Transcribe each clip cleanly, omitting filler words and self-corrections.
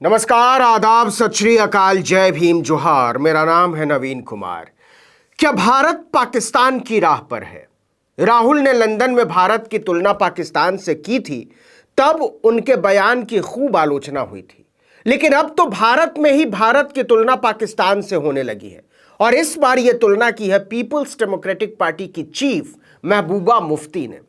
नमस्कार, आदाब, सत श्री अकाल, जय भीम, जोहार। मेरा नाम है नवीन कुमार। क्या भारत पाकिस्तान की राह पर है? राहुल ने लंदन में भारत की तुलना पाकिस्तान से की थी, तब उनके बयान की खूब आलोचना हुई थी। लेकिन अब तो भारत में ही भारत की तुलना पाकिस्तान से होने लगी है और इस बार यह तुलना की है पीपुल्स डेमोक्रेटिक पार्टी की चीफ महबूबा मुफ्ती ने।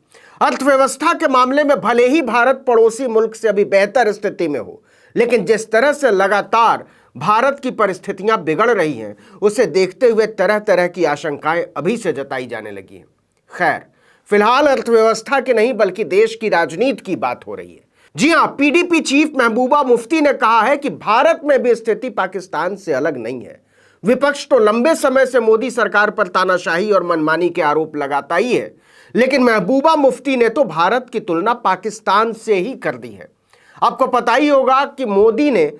अर्थव्यवस्था के मामले में भले ही भारत पड़ोसी मुल्क से अभी बेहतर स्थिति में हो, लेकिन जिस तरह से लगातार भारत की परिस्थितियां बिगड़ रही हैं, उसे देखते हुए तरह तरह की आशंकाएं अभी से जताई जाने लगी हैं। खैर, फिलहाल अर्थव्यवस्था की नहीं बल्कि देश की राजनीति की बात हो रही है। जी हां, पीडीपी चीफ महबूबा मुफ्ती ने कहा है कि भारत में भी स्थिति पाकिस्तान से अलग नहीं है। विपक्ष तो लंबे समय से मोदी सरकार पर तानाशाही और मनमानी के आरोप लगाता ही है, लेकिन महबूबा मुफ्ती ने तो भारत की तुलना पाकिस्तान से ही कर दी है। आपको पता ही होगा कि मोदी ने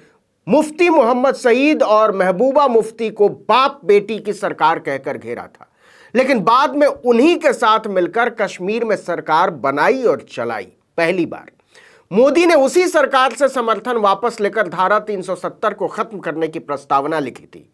मुफ्ती मोहम्मद सईद और महबूबा मुफ्ती को बाप बेटी की सरकार कहकर घेरा था, लेकिन बाद में उन्हीं के साथ मिलकर कश्मीर में सरकार बनाई और चलाई। पहली बार मोदी ने उसी सरकार से समर्थन वापस लेकर धारा 370 को खत्म करने की प्रस्तावना लिखी थी,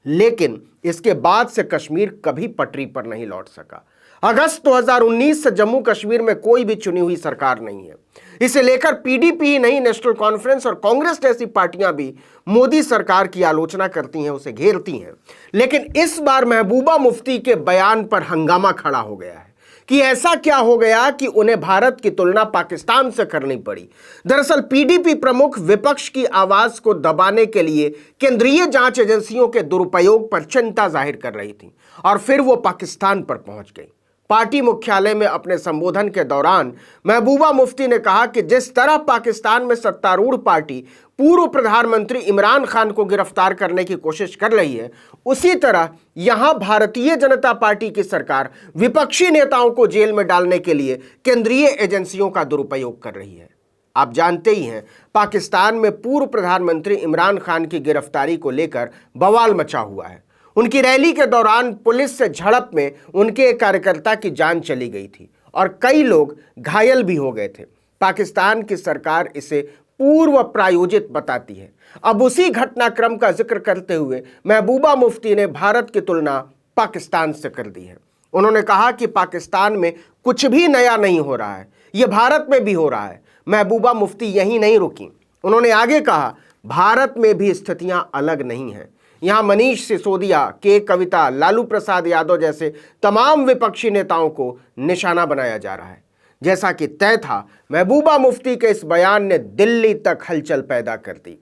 लेकिन इसके बाद से कश्मीर कभी पटरी पर नहीं लौट सका। अगस्त 2019 से जम्मू कश्मीर में कोई भी चुनी हुई सरकार नहीं है। इसे लेकर पीडीपी ही नहीं, नेशनल कॉन्फ्रेंस और कांग्रेस जैसी पार्टियां भी मोदी सरकार की आलोचना करती हैं, उसे घेरती हैं। लेकिन इस बार महबूबा मुफ्ती के बयान पर हंगामा खड़ा हो गया है कि ऐसा क्या हो गया कि उन्हें भारत की तुलना पाकिस्तान से करनी पड़ी। दरअसल पीडीपी प्रमुख विपक्ष की आवाज को दबाने के लिए केंद्रीय जांच एजेंसियों के दुरुपयोग पर चिंता जाहिर कर रही थी और फिर वो पाकिस्तान पर पहुंच गई। पार्टी मुख्यालय में अपने संबोधन के दौरान महबूबा मुफ्ती ने कहा कि जिस तरह पाकिस्तान में सत्तारूढ़ पार्टी पूर्व प्रधानमंत्री इमरान खान को गिरफ्तार करने की कोशिश कर रही है, उसी तरह यहां भारतीय जनता पार्टी की सरकार विपक्षी नेताओं को जेल में डालने के लिए केंद्रीय एजेंसियों का दुरुपयोग कर रही है। आप जानते ही हैं, पाकिस्तान में पूर्व प्रधानमंत्री इमरान खान की गिरफ्तारी को लेकर बवाल मचा हुआ है। उनकी रैली के दौरान पुलिस से झड़प में उनके एक कार्यकर्ता की जान चली गई थी और कई लोग घायल भी हो गए थे। पाकिस्तान की सरकार इसे पूर्व प्रायोजित बताती है। अब उसी घटनाक्रम का जिक्र करते हुए महबूबा मुफ्ती ने भारत की तुलना पाकिस्तान से कर दी है। उन्होंने कहा कि पाकिस्तान में कुछ भी नया नहीं हो रहा है, यह भारत में भी हो रहा है। महबूबा मुफ्ती यहीं नहीं रुकी, उन्होंने आगे कहा, भारत में भी स्थितियां अलग नहीं हैं। यहां मनीष सिसोदिया, के कविता, लालू प्रसाद यादव जैसे तमाम विपक्षी नेताओं को निशाना बनाया जा रहा है। जैसा कि तय था, महबूबा मुफ्ती के इस बयान ने दिल्ली तक हलचल पैदा कर दी।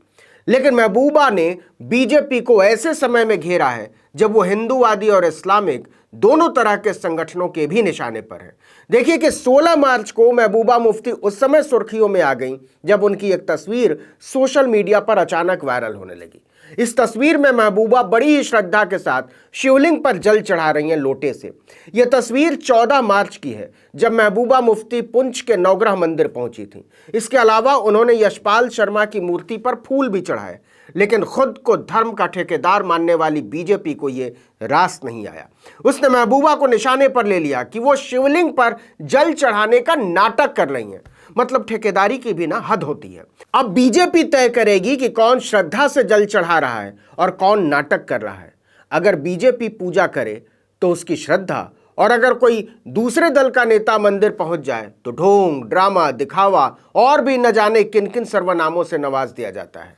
लेकिन महबूबा ने बीजेपी को ऐसे समय में घेरा है जब वो हिंदूवादी और इस्लामिक दोनों तरह के संगठनों के भी निशाने पर है। देखिए कि 16 मार्च को महबूबा मुफ्ती उस समय सुर्खियों में आ गई जब उनकी एक तस्वीर सोशल मीडिया पर अचानक वायरल होने लगी। इस तस्वीर में महबूबा बड़ी ही श्रद्धा के साथ शिवलिंग पर जल चढ़ा रही हैं लोटे से। यह तस्वीर 14 मार्च की है, जब महबूबा मुफ्ती पुंछ के नवग्रह मंदिर पहुंची थी। इसके अलावा उन्होंने यशपाल शर्मा की मूर्ति पर फूल भी चढ़ाए, लेकिन खुद को धर्म का ठेकेदार मानने वाली बीजेपी को यह रास नहीं आया। उसने महबूबा को निशाने पर ले लिया कि वो शिवलिंग पर जल चढ़ाने का नाटक कर रही हैं। मतलब ठेकेदारी की भी ना हद होती है। अब बीजेपी तय करेगी कि कौन श्रद्धा से जल चढ़ा रहा है और कौन नाटक कर रहा है। अगर बीजेपी पूजा करे तो उसकी श्रद्धा, और अगर कोई दूसरे दल का नेता मंदिर पहुंच जाए तो ढोंग, ड्रामा, दिखावा और भी न जाने किन किन सर्वनामों से नवाज दिया जाता है।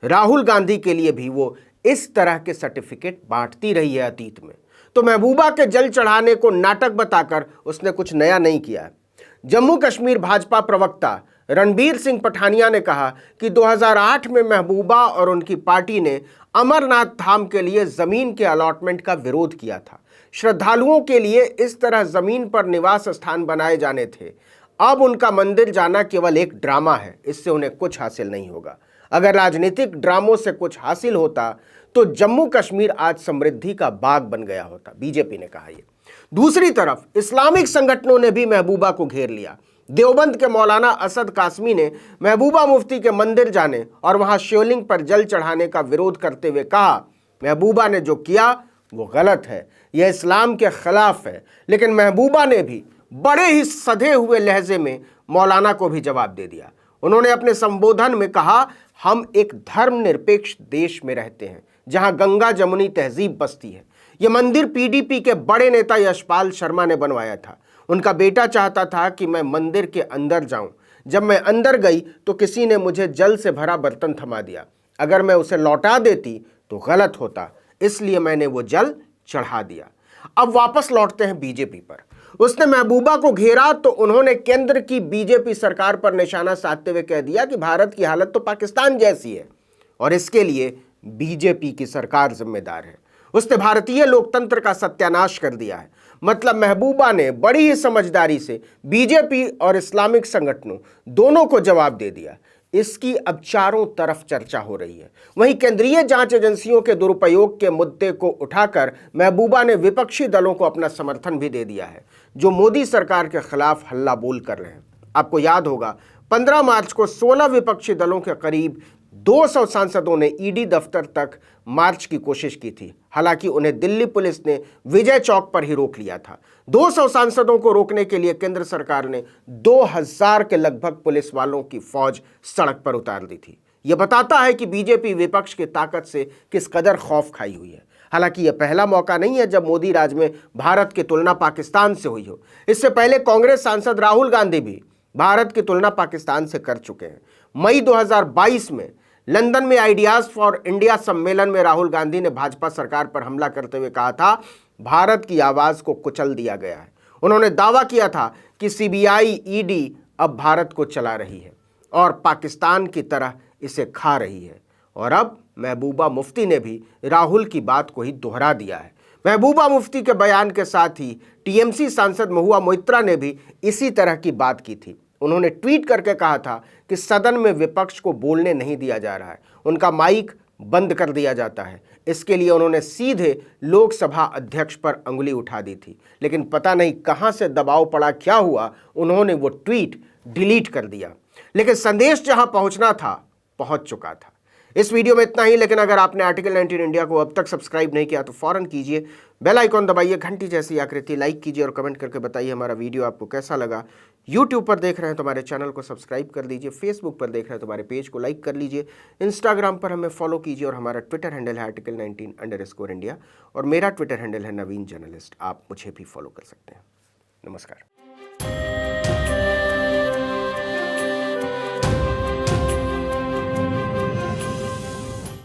राहुल गांधी के लिए भी वो इस तरह के सर्टिफिकेट बांटती रही है अतीत में। तो महबूबा के जल चढ़ाने को नाटक बताकर उसने कुछ नया नहीं किया। जम्मू कश्मीर भाजपा प्रवक्ता रणबीर सिंह पठानिया ने कहा कि 2008 में महबूबा और उनकी पार्टी ने अमरनाथ धाम के लिए जमीन के अलॉटमेंट का विरोध किया था। श्रद्धालुओं के लिए इस तरह जमीन पर निवास स्थान बनाए जाने थे। अब उनका मंदिर जाना केवल एक ड्रामा है, इससे उन्हें कुछ हासिल नहीं होगा। अगर राजनीतिक ड्रामों से कुछ हासिल होता तो जम्मू कश्मीर आज समृद्धि का बाग बन गया होता, बीजेपी ने कहा। ये दूसरी तरफ इस्लामिक संगठनों ने भी महबूबा को घेर लिया। देवबंद के मौलाना असद कासमी ने महबूबा मुफ्ती के मंदिर जाने और वहां शिवलिंग पर जल चढ़ाने का विरोध करते हुए कहा, महबूबा ने जो किया वो गलत है, यह इस्लाम के खिलाफ है। लेकिन महबूबा ने भी बड़े ही सधे हुए लहजे में मौलाना को भी जवाब दे दिया। उन्होंने अपने संबोधन में कहा, हम एक धर्मनिरपेक्ष देश में रहते हैं जहां गंगा जमुनी तहजीब बसती है। यह मंदिर पीडीपी के बड़े नेता यशपाल शर्मा ने बनवाया था। उनका बेटा चाहता था कि मैं मंदिर के अंदर जाऊं। जब मैं अंदर गई तो किसी ने मुझे जल से भरा बर्तन थमा दिया। अगर मैं उसे लौटा देती तो गलत होता, इसलिए मैंने वो जल चढ़ा दिया। अब वापस लौटते हैं बीजेपी पर। उसने महबूबा को घेरा तो उन्होंने केंद्र की बीजेपी सरकार पर निशाना साधते हुए कह दिया कि भारत की हालत तो पाकिस्तान जैसी है और इसके लिए बीजेपी की सरकार जिम्मेदार है। उसने भारतीय लोकतंत्र का सत्यानाश कर दिया है। मतलब महबूबा ने बड़ी ही समझदारी से बीजेपी और इस्लामिक संगठनों दोनों को जवाब दे दिया। इसकी अब चारों तरफ चर्चा हो रही है। वहीं केंद्रीय जांच एजेंसियों के दुरुपयोग के मुद्दे को उठाकर महबूबा ने विपक्षी दलों को अपना समर्थन भी दे दिया है, जो मोदी सरकार के खिलाफ हल्ला बोल कर रहे हैं। आपको याद होगा 15 मार्च को 16 विपक्षी दलों के करीब 200 सांसदों ने ईडी दफ्तर तक मार्च की कोशिश की थी। हालांकि उन्हें दिल्ली पुलिस ने विजय चौक पर ही रोक लिया था। 200 सांसदों को रोकने के लिए केंद्र सरकार ने 2000 के लगभग पुलिस वालों की फौज सड़क पर उतार दी थी। यह बताता है कि बीजेपी विपक्ष की ताकत से किस कदर खौफ खाई हुई है। हालांकि यह पहला मौका नहीं है जब मोदी राज में भारत की तुलना पाकिस्तान से हुई हो। इससे पहले कांग्रेस सांसद राहुल गांधी भी भारत की तुलना पाकिस्तान से कर चुके हैं। मई 2022 में लंदन में आइडियाज फॉर इंडिया सम्मेलन में राहुल गांधी ने भाजपा सरकार पर हमला करते हुए कहा था, भारत की आवाज को कुचल दिया गया है। उन्होंने दावा किया था कि सीबीआई, ईडी अब भारत को चला रही है और पाकिस्तान की तरह इसे खा रही है। और अब महबूबा मुफ्ती ने भी राहुल की बात को ही दोहरा दिया है। महबूबा मुफ्ती के बयान के साथ ही टीएमसी सांसद महुआ मोइत्रा ने भी इसी तरह की बात की थी। उन्होंने ट्वीट करके कहा था कि सदन में विपक्ष को बोलने नहीं दिया जा रहा है, उनका माइक बंद कर दिया जाता है। इसके लिए उन्होंने सीधे लोकसभा अध्यक्ष पर अंगुली उठा दी थी, लेकिन पता नहीं कहां से दबाव पड़ा, क्या हुआ, उन्होंने वो ट्वीट डिलीट कर दिया। लेकिन संदेश जहां पहुंचना था पहुंच चुका था। इस वीडियो में इतना ही, लेकिन अगर आपने आर्टिकल 19 इंडिया को अब तक सब्सक्राइब नहीं किया तो फौरन कीजिए, बेल आइकॉन दबाइए, घंटी जैसी आकृति लाइक कीजिए और कमेंट करके बताइए हमारा वीडियो आपको कैसा लगा। यूट्यूब पर देख रहे हैं तो हमारे चैनल को सब्सक्राइब कर लीजिए, फेसबुक पर देख रहे हैं तो हमारे पेज को लाइक कर लीजिए, इंस्टाग्राम पर हमें फॉलो कीजिए और हमारा ट्विटर हैंडल है article19_India और मेरा ट्विटर हैंडल है नवीन जर्नलिस्ट। आप मुझे भी फॉलो कर सकते हैं। नमस्कार।